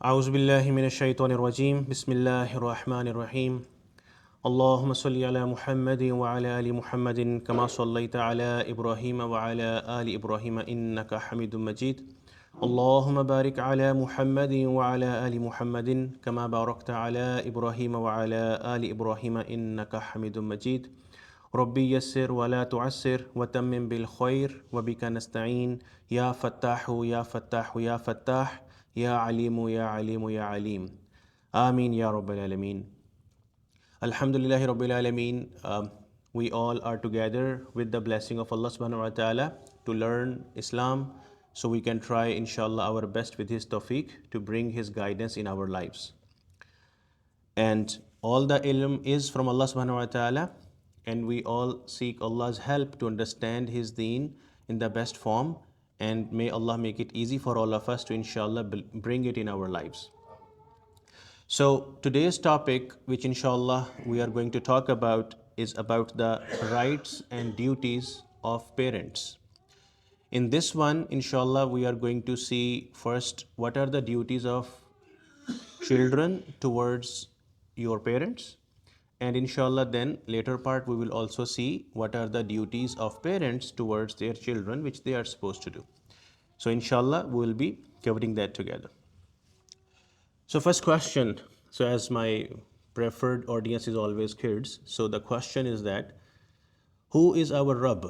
أعوذ بالله من الشيطان الرجيم بسم الله الرحمن الرحيم اللهم صل على محمد وعلى آل محمد كما صليت على إبراهيم وعلى آل إبراهيم إنك حميد مجيد اللهم بارك على محمد وعلى آل محمد كما باركت على إبراهيم وعلى آل إبراهيم إنك حميد مجيد ربي يسر ولا تعسر وتمم بالخير وبك نستعين يا فتاح يا فتاح يا فتاح يا عليم يا عليم يا عليم آمين يا رب العالمين Alhamdulillah Rabbil Alameen. We all are together with the blessing of Allah subhanahu wa ta'ala to learn Islam so we can try inshallah our best with His tawfiq to bring His guidance in our lives. And all the ilm is from Allah subhanahu wa ta'ala, and we all seek Allah's help to understand His deen in the best form, and may Allah make it easy for all of us to inshallah bring it in our lives. So today's topic, which inshallah we are going to talk about, is about the rights and duties of parents. In this one, inshallah, we are going to see first what are the duties of children towards your parents, and inshallah then later part we will also see what are the duties of parents towards their children which they are supposed to do. So inshallah we will be covering that together. So first question, so as my preferred audience is always kids, so the question is that who is our Rabb?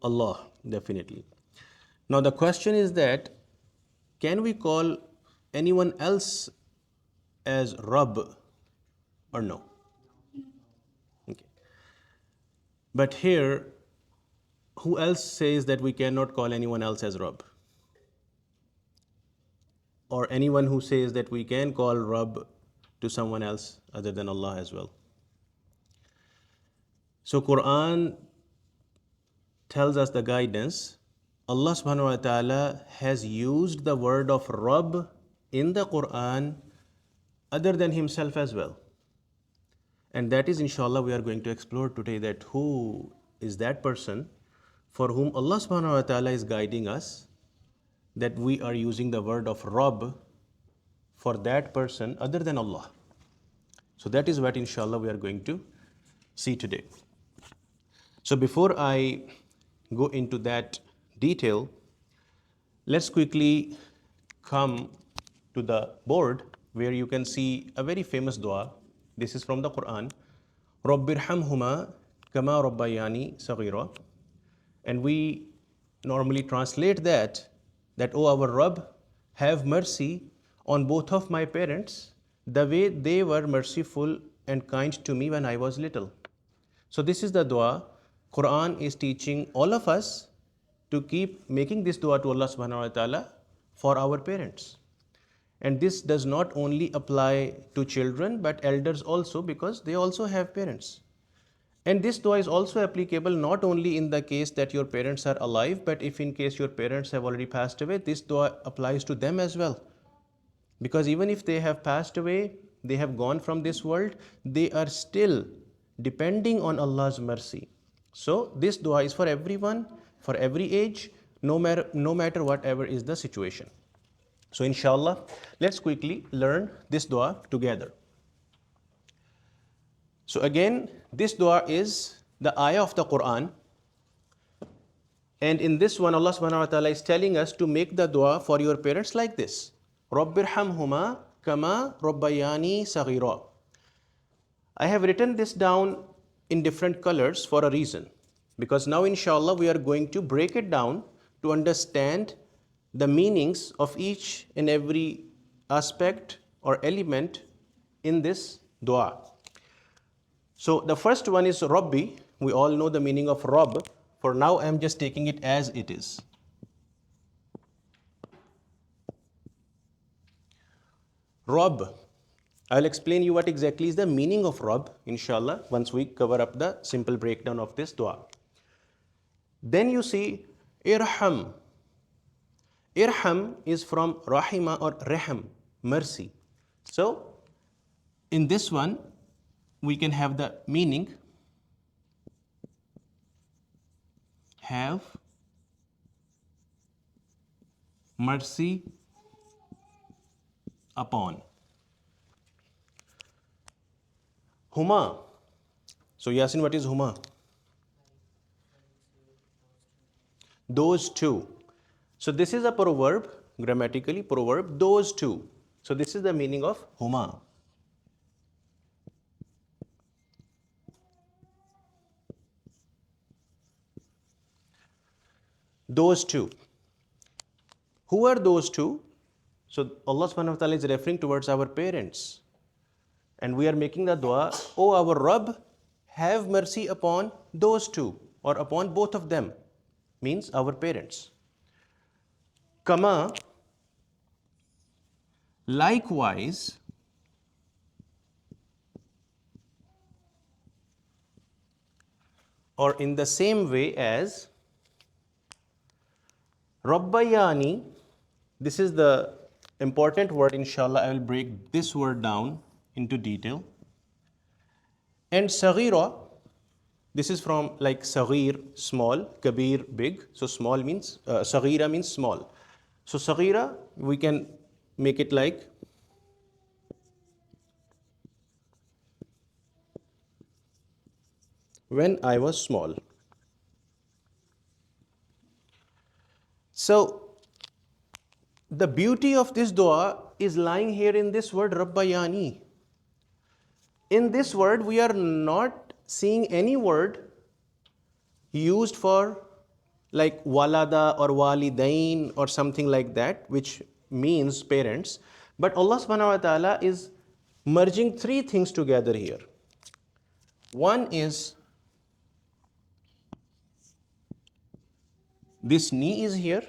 Allah, definitely. Now the question is that can we call anyone else as Rabb or no? Okay. But here, who else says that we cannot call anyone else as Rabb? Or anyone who says that we can call Rabb to someone else other than Allah as well? So Quran tells us the guidance. Allah subhanahu wa ta'ala has used the word of Rabb in the Quran other than Himself as well. And that is inshallah we are going to explore today, that who is that person for whom Allah subhanahu wa ta'ala is guiding us, that we are using the word of Rabb for that person other than Allah. So that is what inshallah we are going to see today. So before I go into that detail, let's quickly come to the board where you can see a very famous dua. This is from the Quran. Rabbirhamhuma kama rabbayani saghira. And we normally translate that oh our Rabb, have mercy on both of my parents the way they were merciful and kind to me when I was little. So this is the dua. Quran is teaching all of us to keep making this dua to Allah subhanahu wa ta'ala for our parents. And this does not only apply to children but elders also, because they also have parents. And this dua is also applicable not only in the case that your parents are alive, but if in case your parents have already passed away, this dua applies to them as well. Because even if they have passed away, they have gone from this world, they are still depending on Allah's mercy. So this dua is for everyone, for every age, no matter whatever is the situation. So inshallah, let's quickly learn this dua together. So again, this dua is the ayah of the Quran. And in this one, Allah subhanahu wa ta'ala is telling us to make the dua for your parents like this. Rabbirhamhuma kama rabbayani saghira. I have written this down in different colors for a reason. Because now inshallah we are going to break it down to understand the meanings of each and every aspect or element in this dua. So the first one is Rabbi. We all know the meaning of Rabb. For now I am just taking it as it is. Rabb. I'll explain you what exactly is the meaning of Rabb, inshallah, once we cover up the simple breakdown of this dua. Then you see Irham. Irham is from Rahima or Raham, mercy. So in this one, we can have the meaning have mercy upon. Huma. So Yasin, what is huma? Those two. So this is a proverb, grammatically proverb, those two. So this is the meaning of huma. Those two. Who are those two? So Allah subhanahu wa ta'ala is referring towards our parents. And we are making the dua, O our Rabb, have mercy upon those two or upon both of them. Means our parents. Kama, likewise, or in the same way as Rabbayani, this is the important word, inshallah. I will break this word down into detail. And Saghira, this is from like Saghir, small, Kabir, big. So small means, Saghira means small. So Saghira, we can make it like when I was small. So the beauty of this dua is lying here in this word Rabbayani. In this word, we are not seeing any word used for like walada or walidain or something like that, which means parents. But Allah subhanahu wa ta'ala is merging three things together here. One is this knee is here.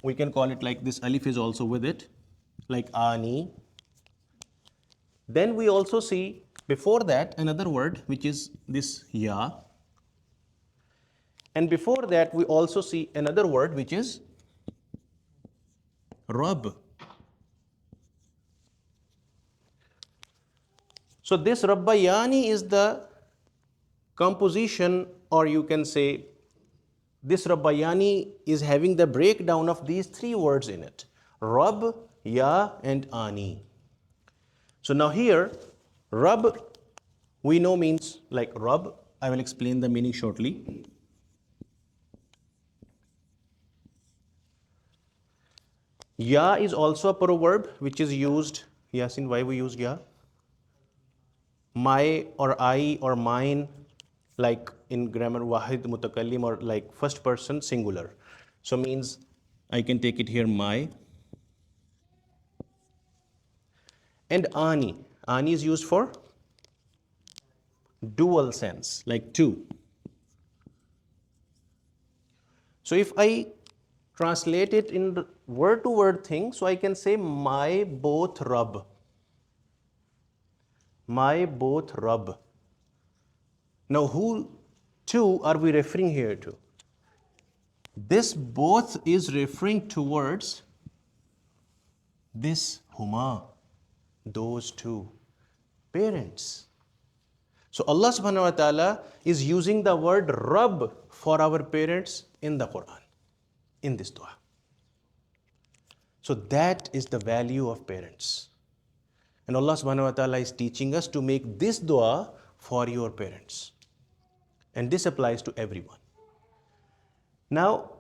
We can call it like this alif is also with it, like ani. Then we also see before that another word which is this ya. And before that we also see another word which is Rabb. So this Rabbayani is the composition, or you can say this Rabbayani is having the breakdown of these three words in it. Rabb, Ya and Ani. So now here, Rabb we know means like Rabb. I will explain the meaning shortly. Ya is also a proverb which is used. Yasin, why we use Ya? My or I or mine, like in grammar wahid mutakallim or like first person singular. So means I can take it here my. And Ani. Ani is used for dual sense, like two. So if I translate it in the word to word thing, so I can say my both Rabb. My both Rabb. Now who two are we referring here to? This both is referring towards this huma, those two parents. So Allah subhanahu wa ta'ala is using the word Rabb for our parents in the Quran, in this dua. So that is the value of parents. And Allah subhanahu wa ta'ala is teaching us to make this dua for your parents. And this applies to everyone. Now,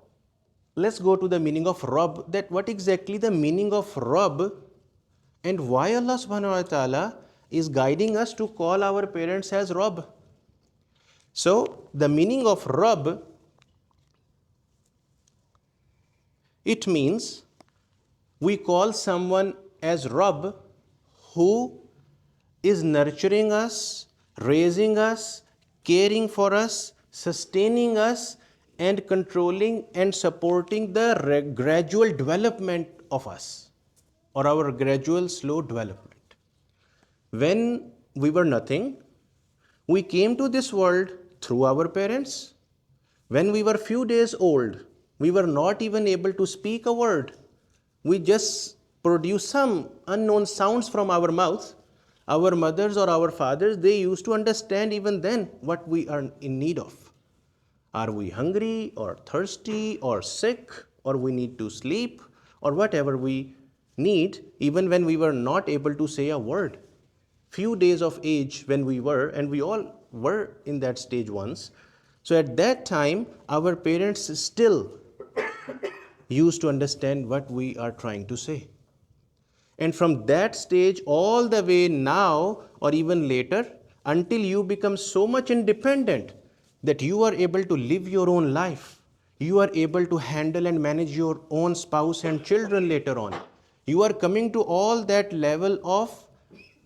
let's go to the meaning of Rabb, that what exactly the meaning of Rabb and why Allah subhanahu wa ta'ala is guiding us to call our parents as Rabb. So, the meaning of Rabb, it means we call someone as Rabb who is nurturing us, raising us, caring for us, sustaining us, and controlling and supporting the gradual development of us, or our gradual slow development. When we were nothing, we came to this world through our parents. When we were few days old, we were not even able to speak a word. We just produce some unknown sounds from our mouth. Our mothers or our fathers, they used to understand even then what we are in need of. Are we hungry or thirsty or sick or we need to sleep or whatever we need even when we were not able to say a word. Few days of age when we were, and we all were in that stage once. So at that time, our parents still used to understand what we are trying to say. And from that stage all the way now or even later, until you become so much independent that you are able to live your own life, you are able to handle and manage your own spouse and children later on. You are coming to all that level of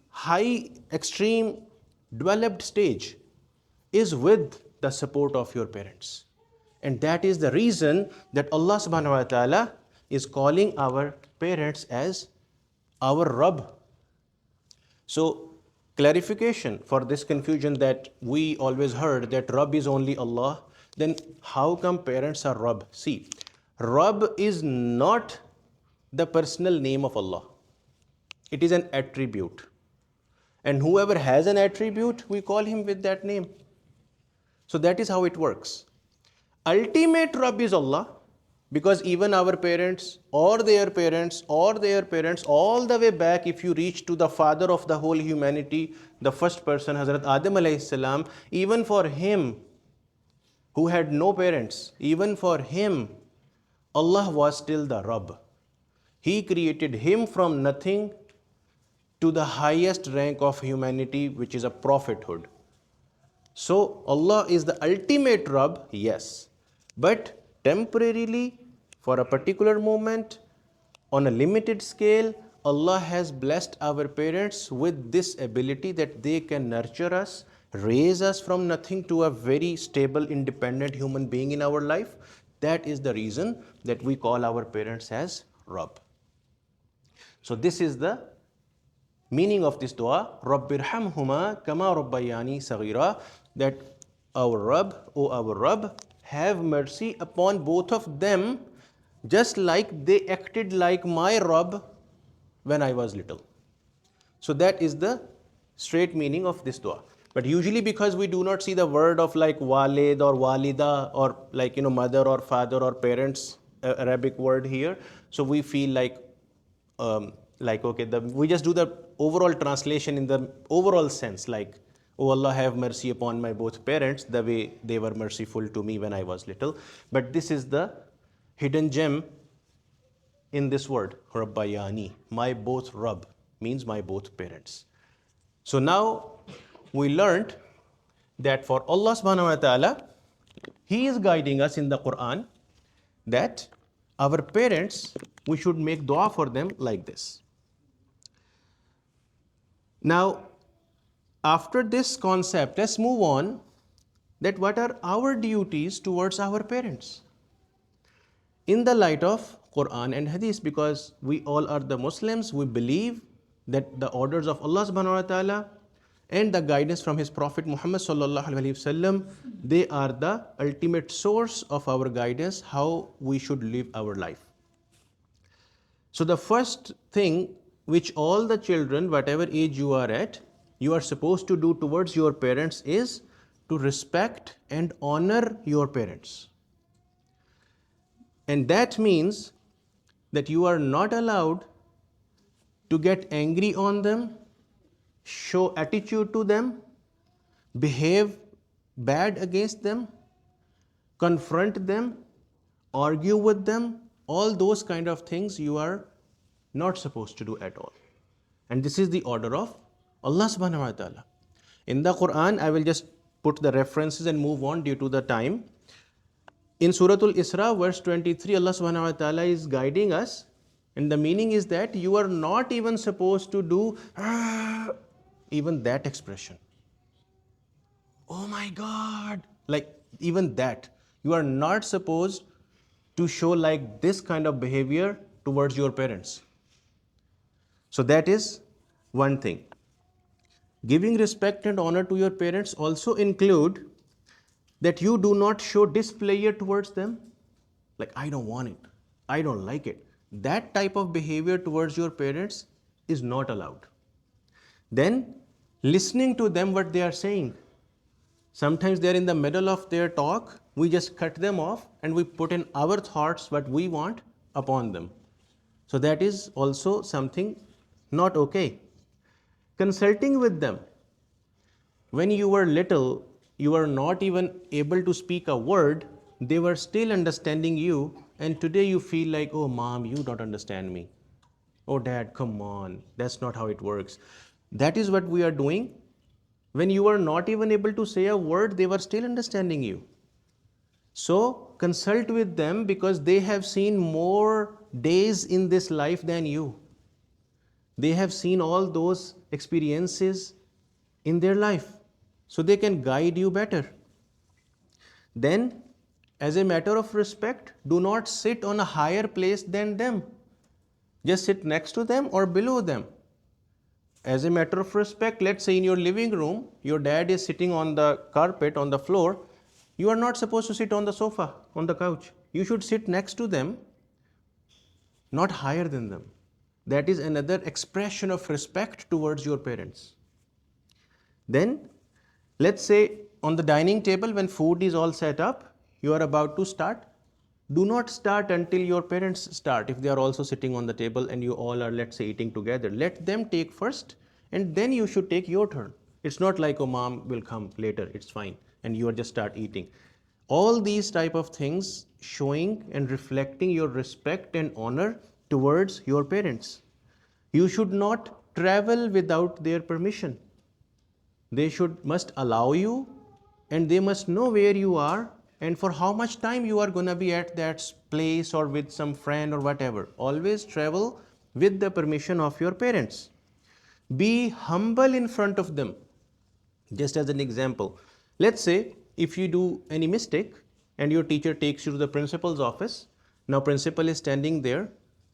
high, extreme, developed stage is with the support of your parents. And that is the reason that Allah subhanahu wa ta'ala is calling our parents as our Rabb. So, clarification for this confusion that we always heard that Rabb is only Allah, then how come parents are Rabb? See, Rabb is not the personal name of Allah, it is an attribute. And whoever has an attribute, we call him with that name. So that is how it works. Ultimate Rabb is Allah, because even our parents or their parents or their parents, all the way back, if you reach to the father of the whole humanity, the first person, Hazrat Adam alayhi salam, even for him who had no parents, even for him, Allah was still the Rabb. He created him from nothing to the highest rank of humanity, which is a prophethood. So Allah is the ultimate Rabb, yes, but temporarily, for a particular moment, on a limited scale, Allah has blessed our parents with this ability that they can nurture us, raise us from nothing to a very stable, independent human being in our life. That is the reason that we call our parents as Rabb. So this is the meaning of this dua, Rabbirhamhuma kama rabbayani saghira, that our Rabb, O our Rabb, have mercy upon both of them, just like they acted like my Rabb when I was little. So that is the straight meaning of this dua. But usually, because we do not see the word of like walid or walida or like mother or father or parents, Arabic word here, so we feel like okay, we just do the overall translation in the overall sense, like, oh Allah, have mercy upon my both parents the way they were merciful to me when I was little. But this is the hidden gem in this word, Rabbayani. My both Rabb means my both parents. So now we learned that for Allah subhanahu wa ta'ala, He is guiding us in the Quran that our parents, we should make dua for them like this. Now, after this concept, let's move on that what are our duties towards our parents in the light of Quran and Hadith, because we all are the Muslims. We believe that the orders of Allah subhanahu wa ta'ala and the guidance from His Prophet Muhammad sallallahu alaihi wasallam, they are the ultimate source of our guidance, how we should live our life. So the first thing which all the children, whatever age you are at, you are supposed to do towards your parents is to respect and honor your parents. And that means that you are not allowed to get angry on them, show attitude to them, behave bad against them, confront them, argue with them. All those kind of things you are not supposed to do at all. And this is the order of Allah subhanahu wa ta'ala. In the Quran, I will just put the references and move on due to the time. In Surah Al-Isra, verse 23, Allah subhanahu wa ta'ala is guiding us, and the meaning is that you are not even supposed to do even that expression. Oh my God! Like even that. You are not supposed to show like this kind of behavior towards your parents. So that is one thing. Giving respect and honor to your parents also include that you do not show displeasure towards them. Like, I don't want it, I don't like it. That type of behavior towards your parents is not allowed. Then, listening to them what they are saying. Sometimes they're in the middle of their talk, we just cut them off and we put in our thoughts what we want upon them. So that is also something not okay. Consulting with them. When you were little, you were not even able to speak a word, they were still understanding you, and today you feel like, oh, mom, you don't understand me. Oh, dad, come on. That's not how it works. That is what we are doing. When you were not even able to say a word, they were still understanding you. So consult with them because they have seen more days in this life than you. They have seen all those experiences in their life. So they can guide you better. Then, as a matter of respect, do not sit on a higher place than them. Just sit next to them or below them. As a matter of respect, let's say in your living room, your dad is sitting on the carpet, on the floor. You are not supposed to sit on the sofa, on the couch. You should sit next to them, not higher than them. That is another expression of respect towards your parents. Then, let's say on the dining table, when food is all set up, you are about to start. Do not start until your parents start. If they are also sitting on the table and you all are, let's say, eating together, let them take first and then you should take your turn. It's not like, oh, mom will come later, it's fine, and you are just start eating. All these type of things showing and reflecting your respect and honor towards your parents. You should not travel without their permission. They must allow you, and they must know where you are and for how much time you are going to be at that place or with some friend or whatever. Always travel with the permission of your parents. Be humble in front of them. Just as an example, let's say if you do any mistake and your teacher takes you to the principal's office. Now principal is standing there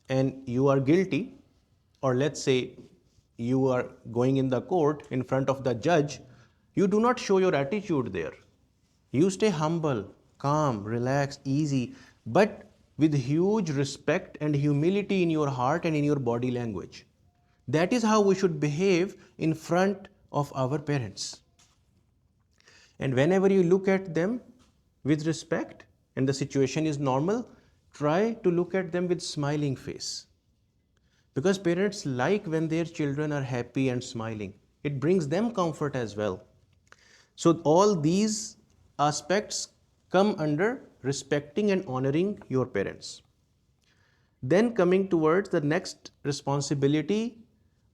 and you are guilty, or let's say you are going in the court in front of the judge. You do not show your attitude there. You stay humble, calm, relaxed, easy, but with huge respect and humility in your heart and in your body language. That is how we should behave in front of our parents. And whenever you look at them with respect and the situation is normal, try to look at them with smiling face. Because parents like when their children are happy and smiling. It brings them comfort as well. So all these aspects come under respecting and honoring your parents. Then coming towards the next responsibility,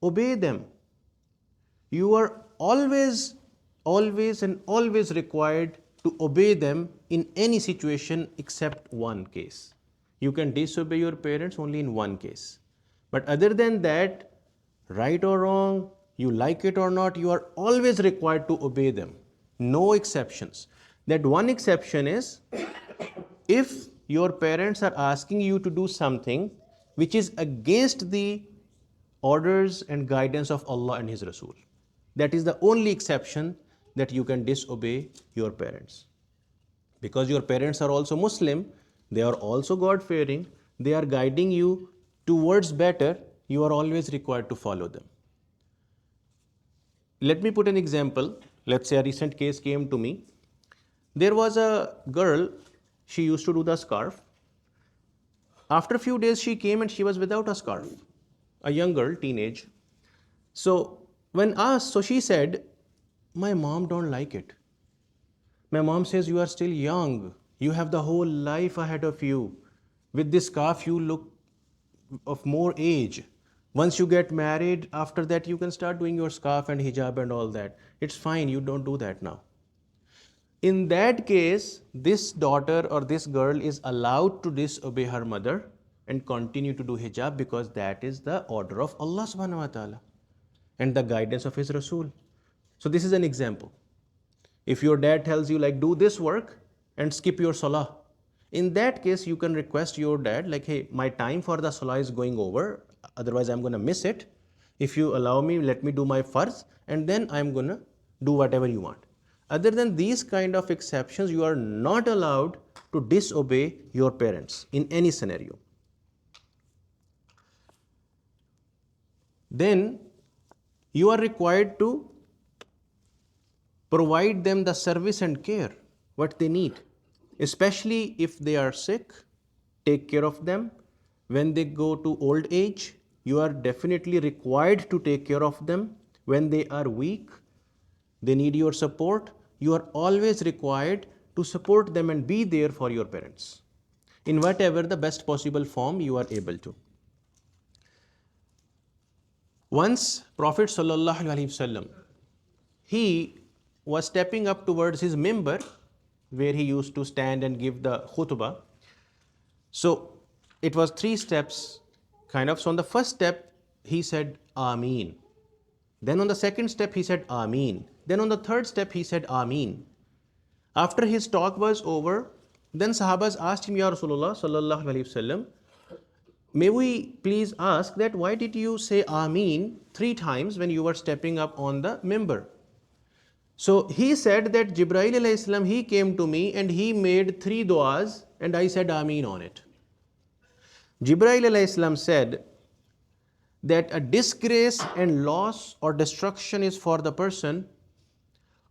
obey them. You are always required to obey them in any situation except one case. You can disobey your parents only in one case. But other than that, right or wrong, you like it or not, you are always required to obey them. No exceptions. That one exception is if your parents are asking you to do something which is against the orders and guidance of Allah and His Rasul. That is the only exception that you can disobey your parents. Because your parents are also Muslim, they are also God-fearing, they are guiding you towards better, you are always required to follow them. Let me put an example. Let's say a recent case came to me. There was a girl, she used to do the scarf. After a few days, she came and she was without a scarf. A young girl, teenage. So when asked, so she said, my mom don't like it. My mom says, you are still young. You have the whole life ahead of you. With this scarf, you look of more age. Once you get married, after that, you can start doing your scarf and hijab and all that. It's fine. You don't do that now. In that case, this daughter or this girl is allowed to disobey her mother and continue to do hijab because that is the order of Allah subhanahu wa ta'ala and the guidance of His Rasul. So this is an example. If your dad tells you like do this work and skip your salah, in that case you can request your dad like, hey, my time for the salah is going over, otherwise I'm going to miss it. If you allow me, let me do my farz and then I'm going to do whatever you want. Other than these kind of exceptions, you are not allowed to disobey your parents in any scenario. Then you are required to provide them the service and care, what they need. Especially if they are sick, take care of them. when they go to old age, you are definitely required to take care of them. When they are weak, they need your support, you are always required to support them and be there for your parents in whatever the best possible form you are able to. Once Prophet sallallahu alaihi wasallam, he was stepping up towards his mimbar where he used to stand and give the khutbah. So it was 3 steps kind of. So on the first step, he said Ameen. Then on the second step, he said Ameen. Then on the third step, he said Ameen. After his talk was over, then Sahabas asked him, Ya Rasulullah sallallahu alaihi wasallam, may we please ask that why did you say Ameen 3 times when you were stepping up on the mimbar? So he said that Jibreel alayhi salam, he came to me and he made 3 du'as and I said Ameen on it. Jibreel alayhi salam said that a disgrace and loss or destruction is for the person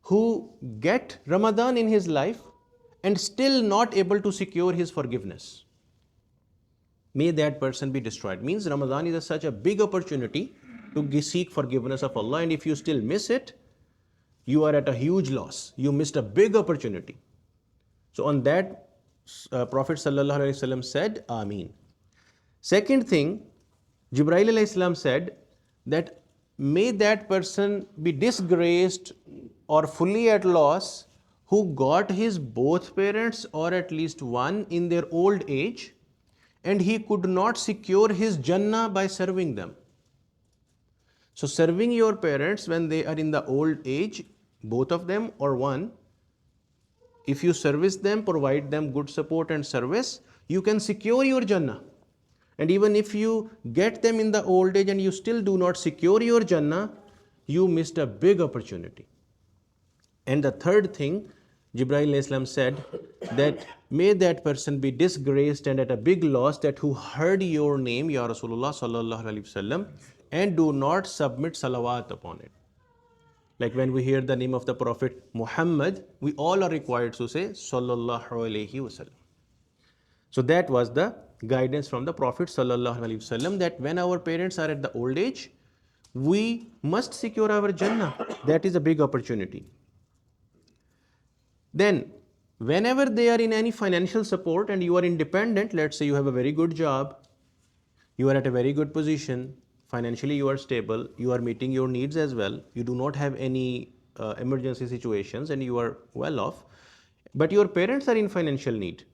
who get Ramadan in his life and still not able to secure his forgiveness. May that person be destroyed. Means Ramadan is such a big opportunity to seek forgiveness of Allah, and if you still miss it, you are at a huge loss. You missed a big opportunity. So on that, Prophet sallallahu alaihi wasallam said, Ameen. Second thing, Jibreel alayhi salam said that may that person be disgraced or fully at loss who got his both parents or at least one in their old age and he could not secure his Jannah by serving them. So serving your parents when they are in the old age, both of them or one, if you service them, provide them good support and service, you can secure your Jannah. And even if you get them in the old age and you still do not secure your Jannah, you missed a big opportunity. And the third thing, Jibreel alayhi salam said that may that person be disgraced and at a big loss that who heard your name, Ya Rasulullah sallallahu alaihi wasallam, and do not submit salawat upon it. Like when we hear the name of the Prophet Muhammad, we all are required to say sallallahu alaihi wasallam. So that was the guidance from the Prophet sallallahu alaihi wasallam, that when our parents are at the old age, we must secure our Jannah. That is a big opportunity. Then, whenever they are in any financial support and you are independent, let's say you have a very good job, you are at a very good position, financially you are stable, you are meeting your needs as well, you do not have any emergency situations and you are well off, but your parents are in financial need,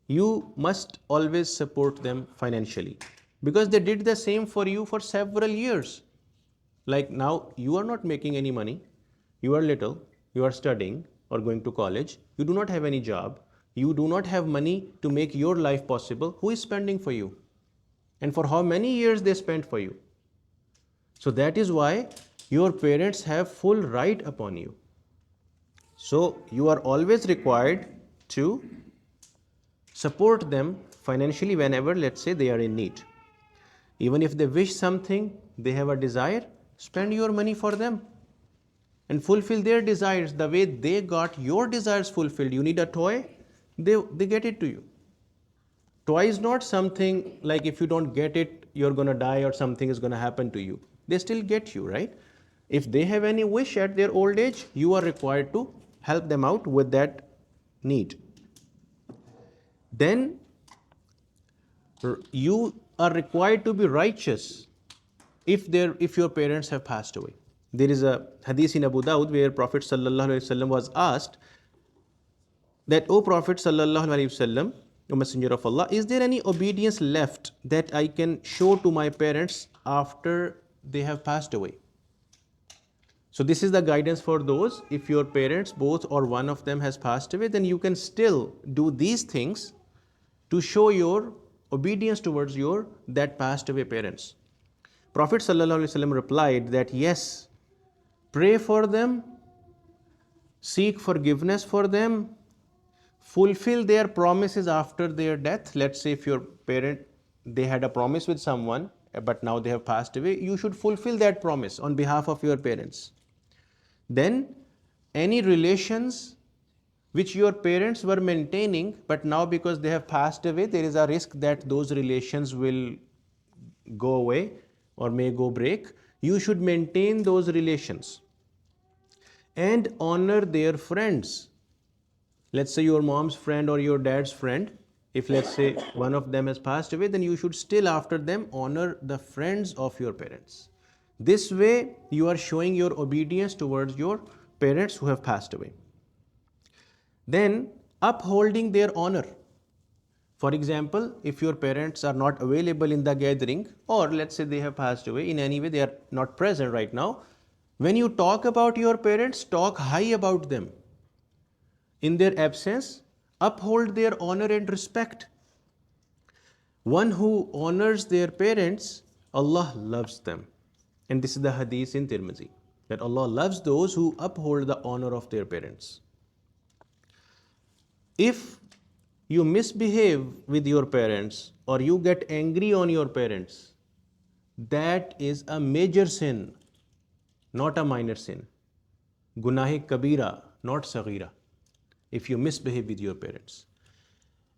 you must always support them financially because they did the same for you for several years. Like now, you are not making any money, you are little, you are studying or going to college, you do not have any job, you do not have money to make your life possible. Who is spending for you? And for how many years they spent for you? So that is why your parents have full right upon you. So you are always required to support them financially whenever, let's say, they are in need. Even if they wish something, they have a desire, spend your money for them and fulfill their desires the way they got your desires fulfilled. You need a toy, they get it to you. Toy is not something like if you don't get it, you're going to die or something is going to happen to you. They still get you, right? If they have any wish at their old age, you are required to help them out with that need. Then you are required to be righteous if your parents have passed away. There is a hadith in Abu Dawud where Prophet sallallahu alaihi wasallam was asked that, O Prophet sallallahu alaihi wasallam, O Messenger of Allah, is there any obedience left that I can show to my parents after they have passed away? So this is the guidance for those. If your parents, both or one of them has passed away, then you can still do these things to show your obedience towards your that passed away parents. Prophet sallallahu alaihi wasallam replied that yes, pray for them, seek forgiveness for them, fulfill their promises after their death. Let's say if your parent, they had a promise with someone, but now they have passed away, you should fulfill that promise on behalf of your parents. Then any relations which your parents were maintaining, but now because they have passed away, there is a risk that those relations will go away or may go break. You should maintain those relations and honor their friends. Let's say your mom's friend or your dad's friend, if let's say one of them has passed away, then you should still after them honor the friends of your parents. This way you are showing your obedience towards your parents who have passed away. Then upholding their honor. For example, if your parents are not available in the gathering, or let's say they have passed away, in any way they are not present right now, when you talk about your parents, talk high about them. In their absence, uphold their honor and respect. One who honors their parents, Allah loves them. And this is the hadith in Tirmidhi, that Allah loves those who uphold the honor of their parents. If you misbehave with your parents or you get angry on your parents, that is a major sin, not a minor sin. Gunahi kabira, not saghira, if you misbehave with your parents.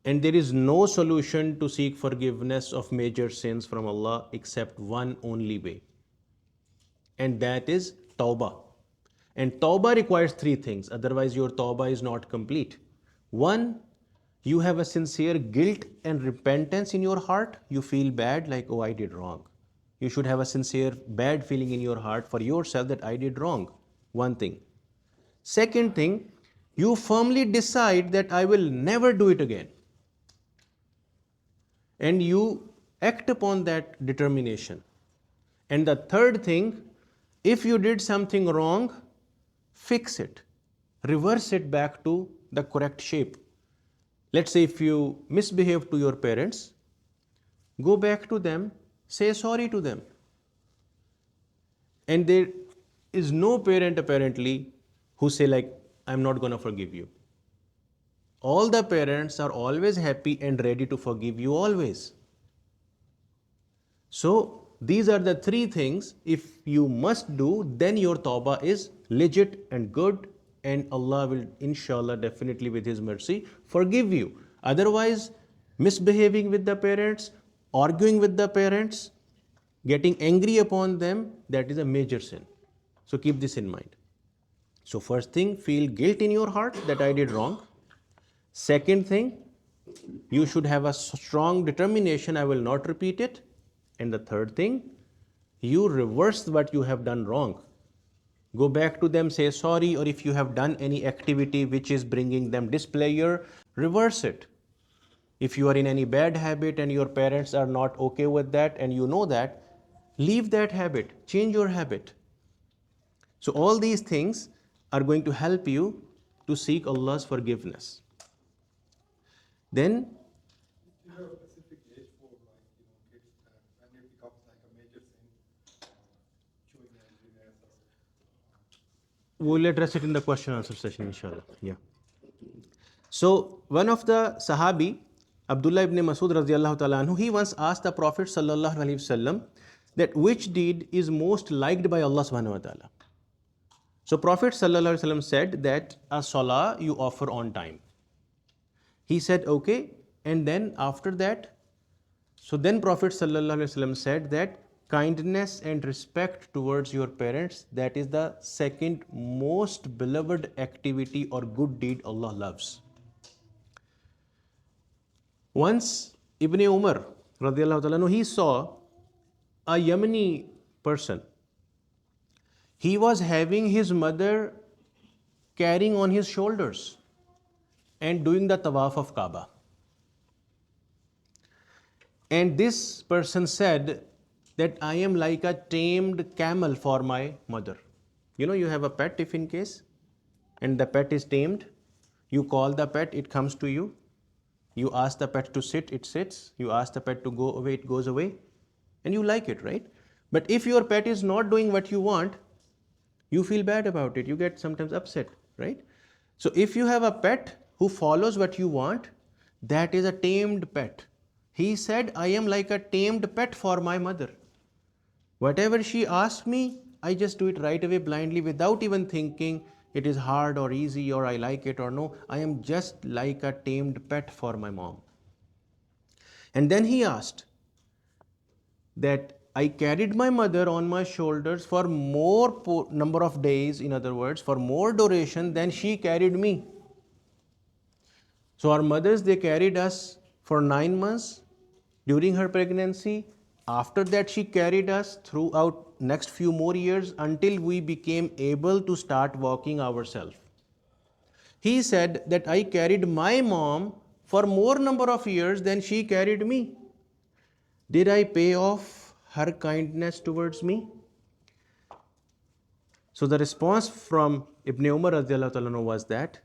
And there is no solution to seek forgiveness of major sins from Allah except one only way, and that is tawbah. And tawbah requires three things, otherwise your tawbah is not complete. One, you have a sincere guilt and repentance in your heart. You feel bad, like, oh, I did wrong. You should have a sincere bad feeling in your heart for yourself that I did wrong. One thing. Second thing, you firmly decide that I will never do it again. And you act upon that determination. And the third thing, if you did something wrong, fix it. Reverse it back to the correct shape. Let's say if you misbehave to your parents, go back to them, say sorry to them. And there is no parent apparently who say like, I'm not going to forgive you. All the parents are always happy and ready to forgive you always. So these are the three things, if you must do, then your tawbah is legit and good, and Allah will inshallah definitely with His mercy forgive you. Otherwise, misbehaving with the parents, arguing with the parents, getting angry upon them, that is a major sin. So keep this in mind. So first thing, feel guilt in your heart that I did wrong. Second thing, you should have a strong determination, I will not repeat it. And the third thing, you reverse what you have done wrong. Go back to them, say sorry, or if you have done any activity which is bringing them displeasure, reverse it. If you are in any bad habit and your parents are not okay with that and you know that, leave that habit, change your habit. So all these things are going to help you to seek Allah's forgiveness. Then, do you have a specific age for kids when it becomes like a major sin, chewing laziness or? we'll address it in the question answer session, inshallah. Yeah. So one of the Sahabi, Abdullah ibn Masud radiallahu ta'ala anhu, he once asked the Prophet sallallahu alaihi wasallam that which deed is most liked by Allah subhanahu wa ta'ala. So Prophet sallallahu alaihi wasallam said that a salah you offer on time. He said, okay, and then after that, so then Prophet sallallahu alaihi wasallam said that kindness and respect towards your parents, that is the second most beloved activity or good deed Allah loves. Once Ibn Umar radiallahu ta'ala, he saw a Yemeni person. He was having his mother carrying on his shoulders and doing the tawaf of Kaaba. And this person said that I am like a tamed camel for my mother. You know, you have a pet if in case, and the pet is tamed. You call the pet, it comes to you. You ask the pet to sit, it sits. You ask the pet to go away, it goes away. And you like it, right? But if your pet is not doing what you want, you feel bad about it. You get sometimes upset, right? So if you have a pet who follows what you want, that is a tamed pet. He said, I am like a tamed pet for my mother. Whatever she asks me, I just do it right away blindly without even thinking, it is hard or easy, or I like it or no. I am just like a tamed pet for my mom. And then he asked that I carried my mother on my shoulders for more number of days, in other words, for more duration than she carried me. So our mothers, they carried us for 9 months during her pregnancy. After that, she carried us throughout next few more years until we became able to start walking ourselves. He said that I carried my mom for more number of years than she carried me. Did I pay off her kindness towards me? So the response from Ibn Umar was that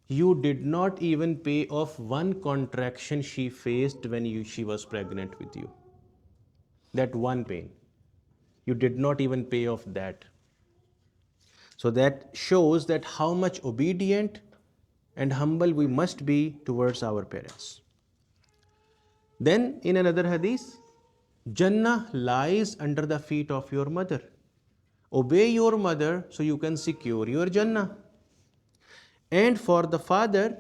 you did not even pay off one contraction she faced when she was pregnant with you. That one pain. You did not even pay off that. So that shows that how much obedient and humble we must be towards our parents. Then in another hadith, Jannah lies under the feet of your mother. Obey your mother so you can secure your Jannah. And for the father,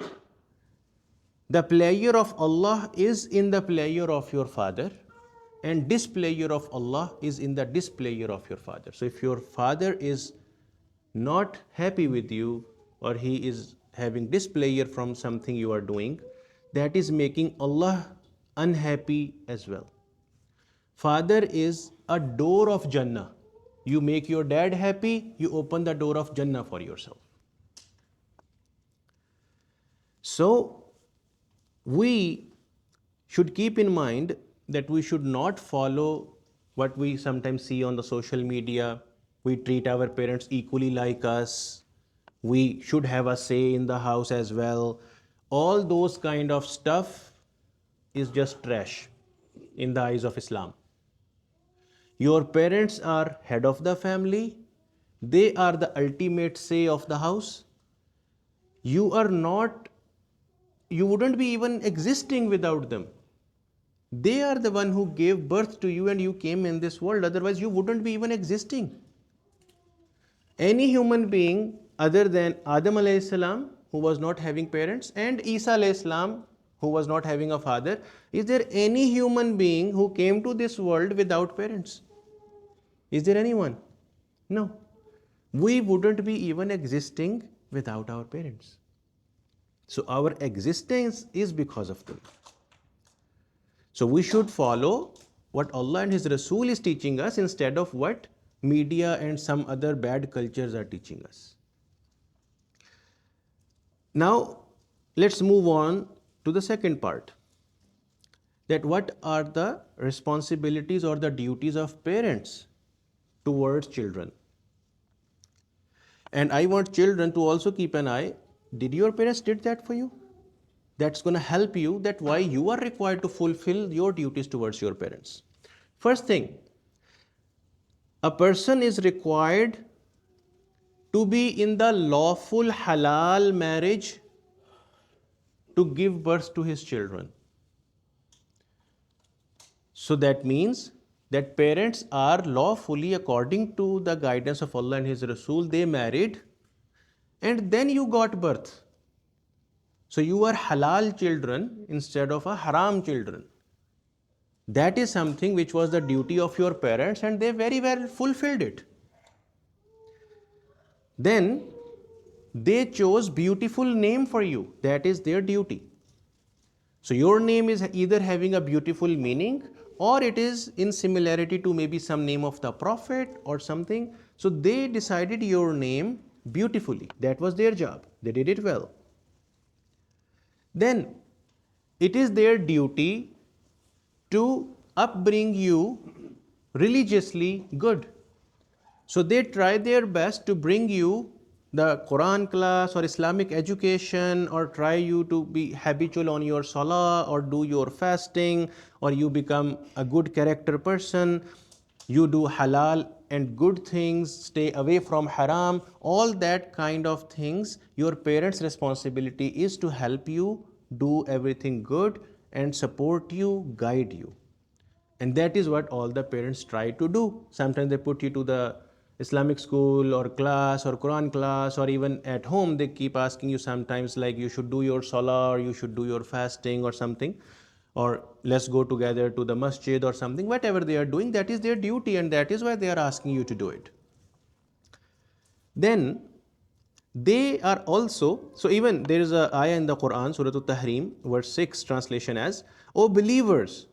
the pleasure of Allah is in the pleasure of your father, and displeasure of Allah is in the displeasure of your father. So if your father is not happy with you, or he is having displeasure from something you are doing, that is making Allah unhappy as well. Father is a door of Jannah. You make your dad happy, you open the door of Jannah for yourself. So we should keep in mind that we should not follow what we sometimes see on the social media. We treat our parents equally like us. We should have a say in the house as well. All those kind of stuff is just trash in the eyes of Islam. Your parents are head of the family. They are the ultimate say of the house. You are not, you wouldn't be even existing without them. They are the one who gave birth to you and you came in this world. Otherwise, you wouldn't be even existing. Any human being other than Adam alayhi salam, who was not having parents, and Isa alayhi salam, who was not having a father, is there any human being who came to this world without parents? Is there anyone? No. We wouldn't be even existing without our parents. So our existence is because of them. So we should follow what Allah and His Rasul is teaching us instead of what media and some other bad cultures are teaching us. Now, let's move on to the second part. That what are the responsibilities or the duties of parents towards children? And I want children to also keep an eye, did your parents did that for you? That's going to help you that why you are required to fulfill your duties towards your parents. First thing, a person is required to be in the lawful halal marriage to give birth to his children. So that means that parents are lawfully, according to the guidance of Allah and His Rasul, they married and then you got birth. So you are halal children instead of a haram children. That is something which was the duty of your parents and they very well fulfilled it. Then they chose beautiful name for you. That is their duty. So your name is either having a beautiful meaning or it is in similarity to maybe some name of the Prophet or something. So they decided your name beautifully. That was their job. They did it well. Then it is their duty to upbring you religiously good. So they try their best to bring you the Quran class or Islamic education, or try you to be habitual on your salah or do your fasting, or you become a good character person, you do halal and good things, stay away from haram, all that kind of things. Your parents' responsibility is to help you do everything good and support you, guide you. And that is what all the parents try to do. Sometimes they put you to the Islamic school or class or Quran class, or even at home, they keep asking you sometimes, like, you should do your salah or you should do your fasting or something, or let's go together to the masjid or something. Whatever they are doing, that is their duty, and that is why they are asking you to do it. Then they are also, so even there is a ayah in the Quran, Surah Al-Tahrim, verse 6, translation as, O believers,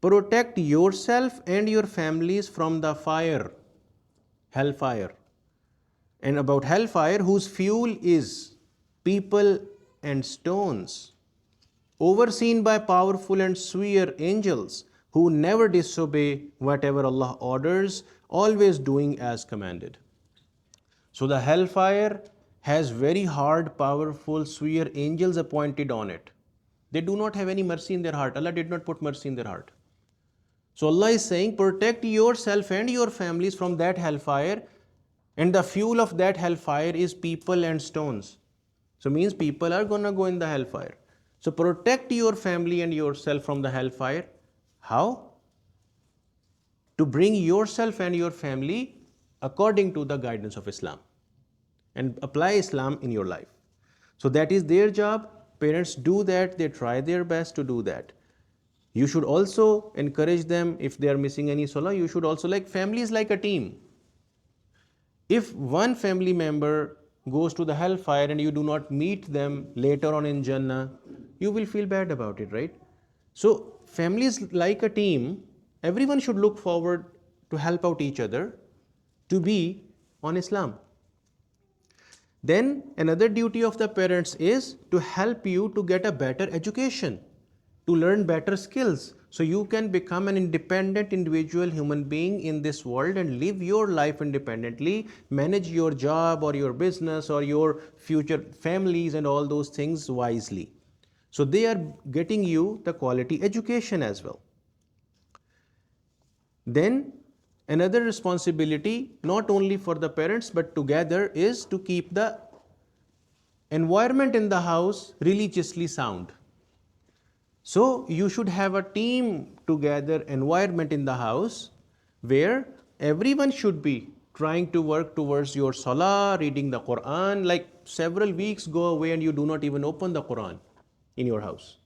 protect yourself and your families from the fire, hellfire. And about hellfire, whose fuel is people and stones, overseen by powerful and severe angels who never disobey whatever Allah orders, always doing as commanded. So the hellfire has very hard, powerful, severe angels appointed on it. They do not have any mercy in their heart. Allah did not put mercy in their heart. So Allah is saying, protect yourself and your families from that hellfire, and the fuel of that hellfire is people and stones. So means people are gonna go in the hellfire. So protect your family and yourself from the hellfire. How? To bring yourself and your family according to the guidance of Islam and apply Islam in your life. So that is their job. Parents do that, they try their best to do that. You should also encourage them if they are missing any salah. You should also, like, family is like a team. If one family member goes to the hellfire and you do not meet them later on in Jannah, you will feel bad about it, right? So family is like a team. Everyone should look forward to help out each other to be on Islam. Then another duty of the parents is to help you to get a better education, to learn better skills, so you can become an independent individual human being in this world and live your life independently, manage your job or your business or your future families and all those things wisely. So they are getting you the quality education as well. Then another responsibility, not only for the parents but together, is to keep the environment in the house religiously sound. So you should have a team together environment in the house where everyone should be trying to work towards your salah, reading the Quran. Like several weeks go away and you do not even open the Quran in your house.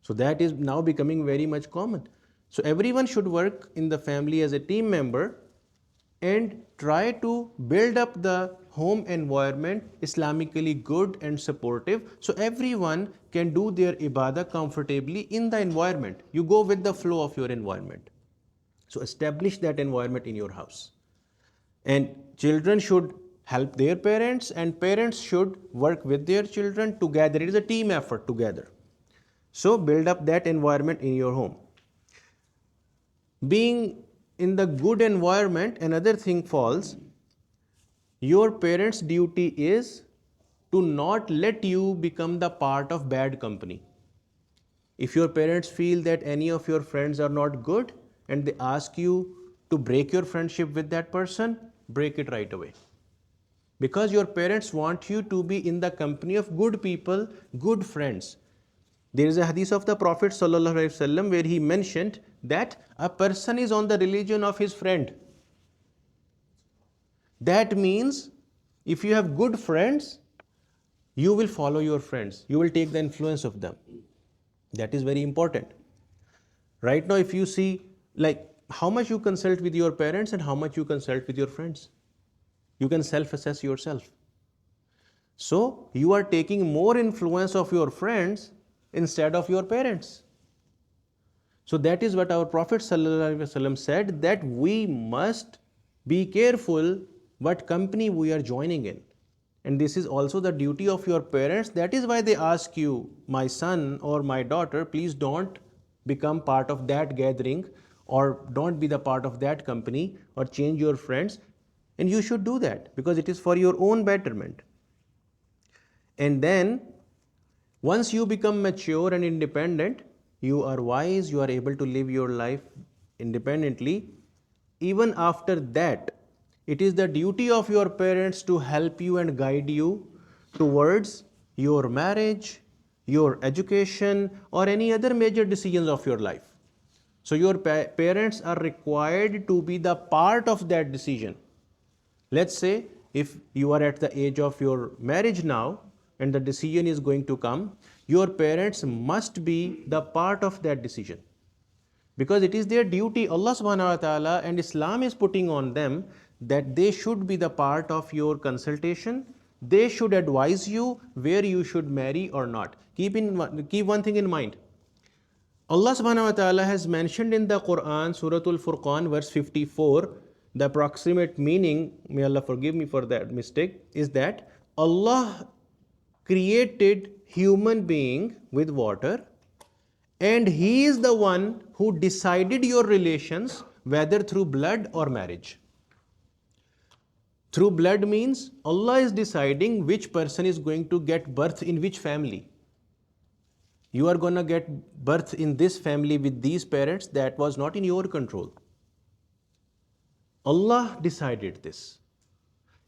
So that is now becoming very much common. So everyone should work in the family as a team member and try to build up the home environment Islamically good and supportive, so everyone can do their ibadah comfortably in the environment. You go with the flow of your environment. So establish that environment in your house. And children should help their parents, and parents should work with their children together. It is a team effort together. So build up that environment in your home. Being in the good environment, another thing falls. Your parents' duty is to not let you become the part of bad company. If your parents feel that any of your friends are not good and they ask you to break your friendship with that person, break it right away. Because your parents want you to be in the company of good people, good friends. There is a hadith of the Prophet ﷺ where he mentioned that a person is on the religion of his friend. That means if you have good friends, you will follow your friends. You will take the influence of them. That is very important. Right now, if you see, like, how much you consult with your parents and how much you consult with your friends, you can self-assess yourself. So you are taking more influence of your friends instead of your parents. So that is what our Prophet ﷺ said, that we must be careful what company we are joining in. And this is also the duty of your parents. That is why they ask you, my son or my daughter, please don't become part of that gathering, or don't be the part of that company, or change your friends. And you should do that because it is for your own betterment. And then once you become mature and independent, you are wise, you are able to live your life independently. Even after that, it is the duty of your parents to help you and guide you towards your marriage, your education, or any other major decisions of your life. So your parents are required to be the part of that decision. Let's say if you are at the age of your marriage now and the decision is going to come, your parents must be the part of that decision, because it is their duty. Allah subhanahu wa ta'ala and Islam is putting on them that they should be the part of your consultation. They should advise you where you should marry or not. Keep one thing in mind. Allah subhanahu wa ta'ala has mentioned in the Quran, Surah Al-Furqan, verse 54, the approximate meaning, may Allah forgive me for that mistake, is that Allah created human being with water, and He is the one who decided your relations, whether through blood or marriage. Through blood means Allah is deciding which person is going to get birth in which family. You are going to get birth in this family with these parents, that was not in your control. Allah decided this.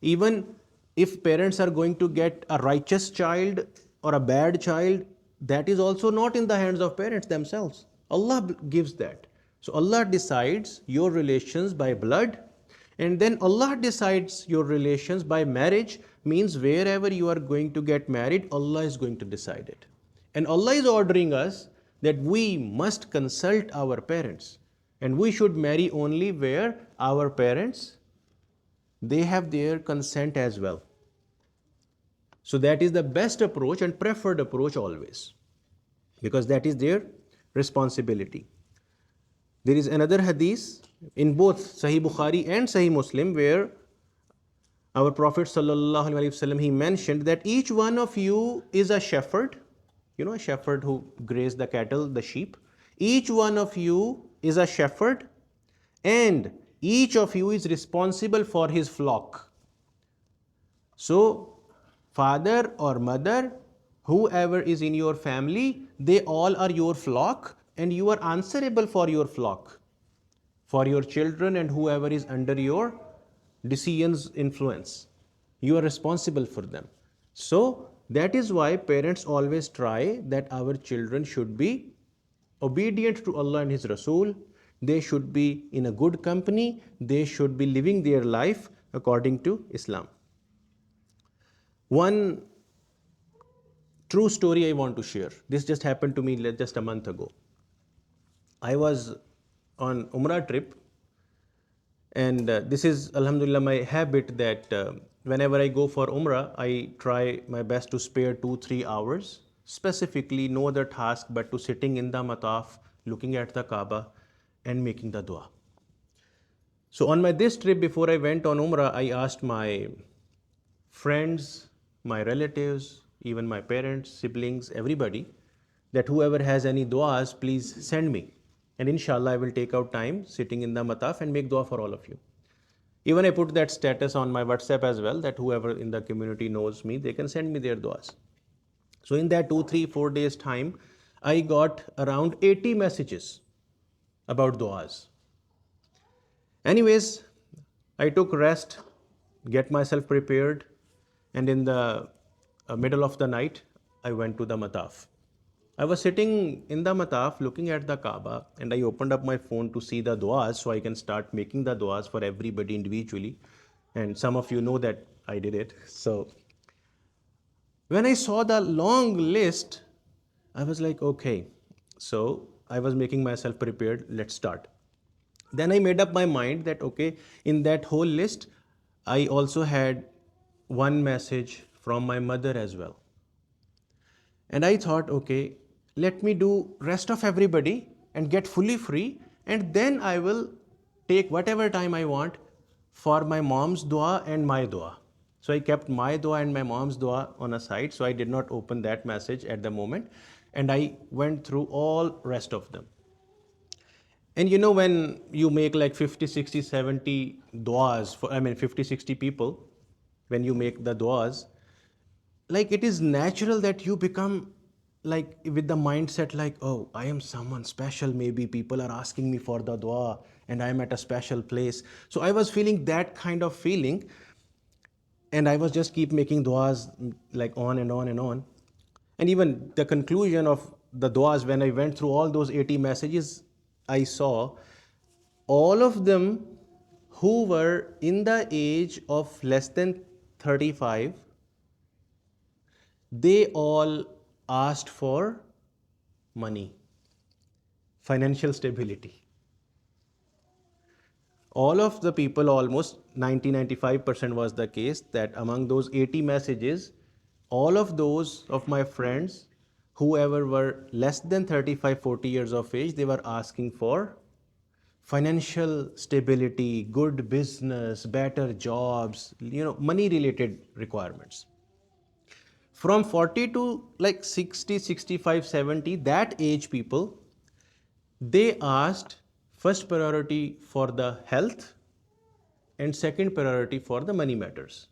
Even if parents are going to get a righteous child or a bad child, that is also not in the hands of parents themselves. Allah gives that. So Allah decides your relations by blood, and then Allah decides your relations by marriage, means wherever you are going to get married, Allah is going to decide it. And Allah is ordering us that we must consult our parents, and we should marry only where our parents, they have their consent as well. So that is the best approach and preferred approach always, because that is their responsibility. There is another hadith in both Sahih Bukhari and Sahih Muslim where our Prophet sallallahu alaihi wasallam, he mentioned that each one of you is a shepherd. You know, a shepherd who graze the cattle, the sheep. Each one of you is a shepherd, and each of you is responsible for his flock. So, father or mother, whoever is in your family, they all are your flock, and you are answerable for your flock, for your children and whoever is under your decisions influence. You are responsible for them. So, that is why parents always try that our children should be obedient to Allah and His Rasul. They should be in a good company. They should be living their life according to Islam. One true story I want to share. This just happened to me just a month ago. I was on Umrah trip, and this is Alhamdulillah my habit that whenever I go for Umrah, I try my best to spare 2-3 hours, specifically no other task but to sitting in the mataf, looking at the Kaaba and making the dua. So on this trip, before I went on Umrah, I asked my friends, my relatives, even my parents, siblings, everybody, that whoever has any duas, please send me. And inshallah, I will take out time sitting in the mataf and make dua for all of you. Even I put that status on my WhatsApp as well, that whoever in the community knows me, they can send me their duas. So in that 2, 3, 4 days time, I got around 80 messages about duas. Anyways, I took rest, get myself prepared, and in the middle of the night, I went to the mataf. I was sitting in the mataf looking at the Kaaba, and I opened up my phone to see the duas so I can start making the duas for everybody individually. And some of you know that I did it. So when I saw the long list, I was like, okay. So I was making myself prepared. Let's start. Then I made up my mind that, okay, in that whole list, I also had one message from my mother as well. And I thought, okay, let me do rest of everybody and get fully free, and then I will take whatever time I want for my mom's dua and my dua. So I kept my dua and my mom's dua on a side, so I did not open that message at the moment, and I went through all rest of them. And you know, when you make like 50, 60, 70 duas for, 50, 60 people, when you make the duas, like it is natural that you become like with the mindset like, oh, I am someone special, maybe people are asking me for the dua and I am at a special place. So I was feeling that kind of feeling, and I was just keep making duas like on and on and on. And even the conclusion of the duas, when I went through all those 80 messages, I saw all of them who were in the age of less than 35, they all asked for money, financial stability. All of the people, almost 90-95% was the case, that among those 80 messages, all of those of my friends, whoever were less than 35-40 years of age, they were asking for financial stability, good business, better jobs, money related requirements. From 40 to like 60, 65, 70, that age people, they asked first priority for the health and second priority for the money matters.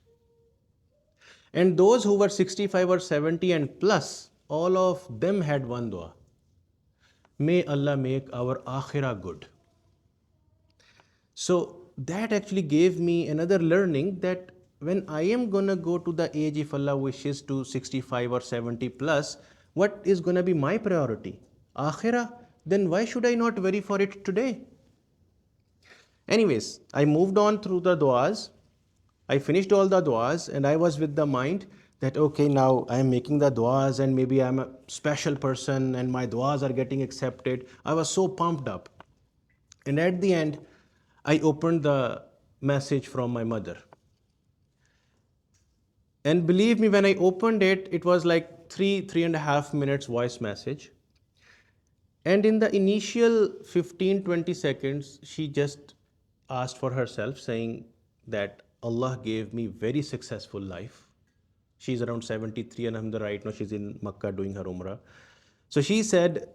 And those who were 65 or 70 and plus, all of them had one dua: may Allah make our akhirah good. So that actually gave me another learning, that when I am gonna go to the age, if Allah wishes, to 65 or 70 plus, what is gonna be my priority? Akhirah? Then why should I not worry for it today? Anyways, I moved on through the duas. I finished all the duas and I was with the mind that okay, now I am making the duas and maybe I'm a special person and my duas are getting accepted. I was so pumped up. And at the end, I opened the message from my mother. And believe me, when I opened it, it was like 3.5 minutes voice message. And in the initial 15-20 seconds, she just asked for herself, saying that Allah gave me very successful life. She's around 73, and alhamdulillah, right now she's in Makkah doing her Umrah. So she said,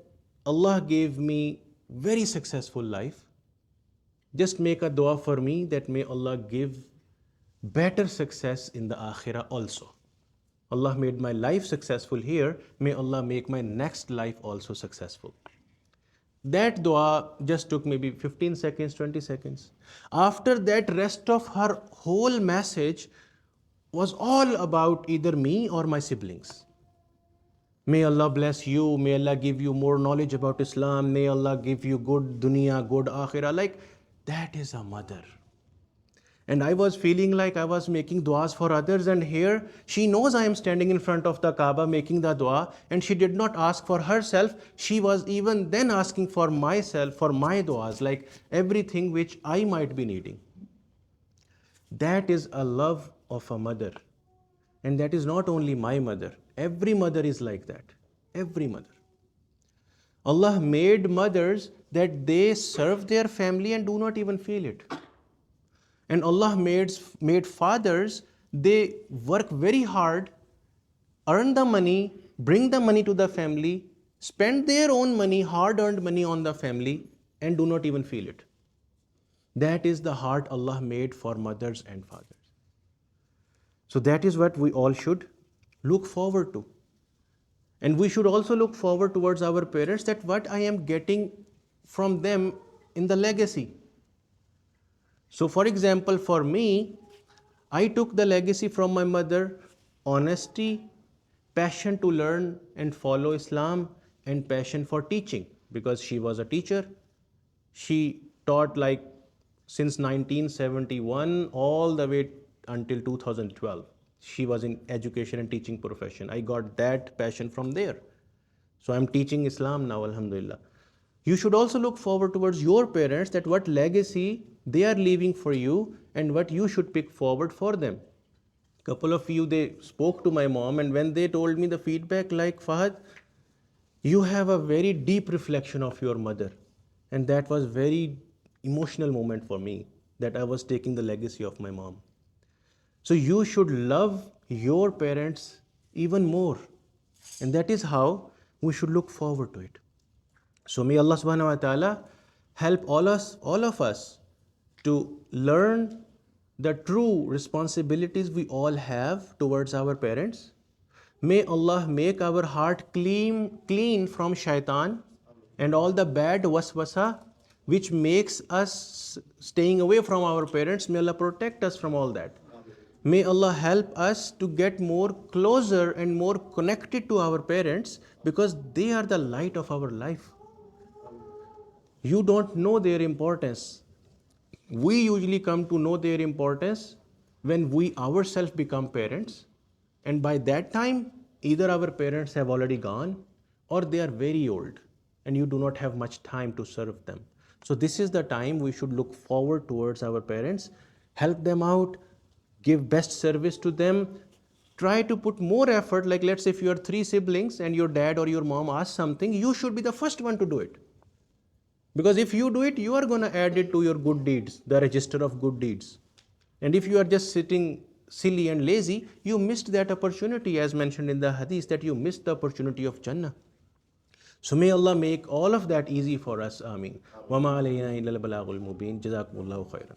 Allah gave me very successful life. Just make a dua for me that may Allah give better success in the Akhirah also. Allah made my life successful here. May Allah make my next life also successful. That dua just took maybe 15 seconds, 20 seconds. After that, rest of her whole message was all about either me or my siblings. May Allah bless you. May Allah give you more knowledge about Islam. May Allah give you good dunya, good akhirah. Like, that is a mother. And I was feeling like I was making duas for others, and here she knows I am standing in front of the Kaaba making the dua, and she did not ask for herself. She was even then asking for myself, for my duas, like everything which I might be needing. That is a love of a mother. And that is not only my mother. Every mother is like that. Every mother. Allah made mothers that they serve their family and do not even feel it. And Allah made fathers, they work very hard, earn the money, bring the money to the family, spend their own money, hard-earned money on the family, and do not even feel it. That is the heart Allah made for mothers and fathers. So that is what we all should look forward to. And we should also look forward towards our parents, that what I am getting from them in the legacy. So for example, for me, I took the legacy from my mother: honesty, passion to learn and follow Islam, and passion for teaching, because she was a teacher. She taught like since 1971 all the way until 2012. She was in education and teaching profession. I got that passion from there. So I'm teaching Islam now, alhamdulillah. You should also look forward towards your parents, that what legacy they are leaving for you and what you should pick forward for them. Couple of you, they spoke to my mom, and when they told me the feedback, like, Fahad, you have a very deep reflection of your mother. And that was very emotional moment for me, that I was taking the legacy of my mom. So you should love your parents even more. And that is how we should look forward to it. So may Allah subhanahu wa ta'ala help all of us to learn the true responsibilities we all have towards our parents. May Allah make our heart clean from shaitan and all the bad waswasa which makes us staying away from our parents. May Allah protect us from all that. May Allah help us to get more closer and more connected to our parents, because they are the light of our life. You don't know their importance. We usually come to know their importance when we ourselves become parents, and by that time, either our parents have already gone or they are very old and you do not have much time to serve them. So, this is the time we should look forward towards our parents, help them out, give best service to them, try to put more effort. Like, let's say if you are three siblings and your dad or your mom asks something, you should be the first one to do it. Because if you do it, you are going to add it to your good deeds, the register of good deeds. And if you are just sitting silly and lazy, you missed that opportunity, as mentioned in the hadith, that you missed the opportunity of Jannah. So may Allah make all of that easy for us. Ameen. وَمَا عَلَيْنَا إِلَّا الْبَلَاغُ الْمُبِينُ. جَزَاكُمُ اللَّهُ خَيْرًا.